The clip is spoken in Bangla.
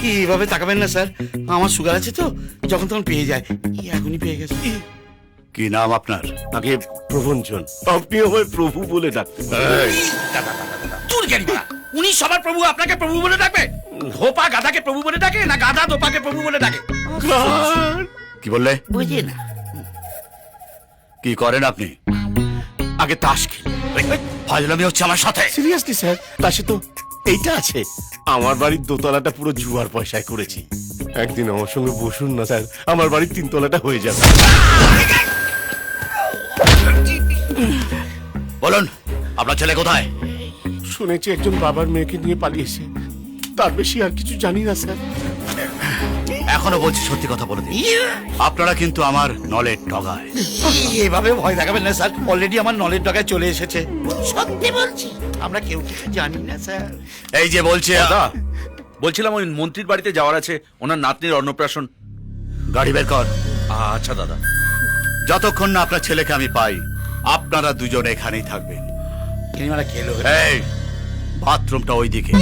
এইভাবে তাকাবেন না স্যার, আমার সুগার আছে তো, যখন তখন পেয়ে যায়, এখনই পেয়ে গেছে। কি নাম আপনার? আগে প্রভঞ্জন, আপনি আমায় প্রভু বলে ডাকতেন। তোর জ্ঞানী বলা, উনি সবার প্রভু, আপনাকে প্রভু বলে ডাকবে? ধোপা গাধাকে প্রভু বলে ডাকে, না গাধা ধোপাকে প্রভু বলে ডাকে? কি বললে? বুঝি না। কি করেন আপনি? আগে তাস খেলি। ফাজলামি হচ্ছে আমার সাথে। সিরিয়াসলি স্যার, তাসে তো এইটা আছে, আমার বাড়ির দোতলাটা পুরো জুয়ার পয়সায় করেছি। একদিন আমার সঙ্গে বসুন না স্যার, আমার বাড়ির তিনতলাটা হয়ে যাবে। বলুন, আপনার ছেলে কোথায়? শুনেছি একজন বাবার মেয়েকে নিয়ে পালিয়েছে, তার বেশি আর কিছু জানি না স্যার। এখনো বলছি, সত্যি কথা বলে দিন। আপনারা কিন্তু আমার নলের ডগায়। এভাবে ভয় দেখাবেন না স্যার, অলরেডি আমার নলের ডগায় চলে এসেছে। সত্যি বলছি, আমরা কেউ কিছু জানি না স্যার। এই যে বলছে, দাদা, বলছিলাম ওই মন্ত্রীর বাড়িতে যাওয়ার আছে, ওনার নাতনির অন্নপ্রাশন। গাড়ি বের কর। আচ্ছা দাদা। যতক্ষণ না আপনার ছেলেকে আমি পাই, আপনারা দুজন এখানেই থাকবেন। কিনিমারা খেলো। এই বাথরুমটা ওইদিকে।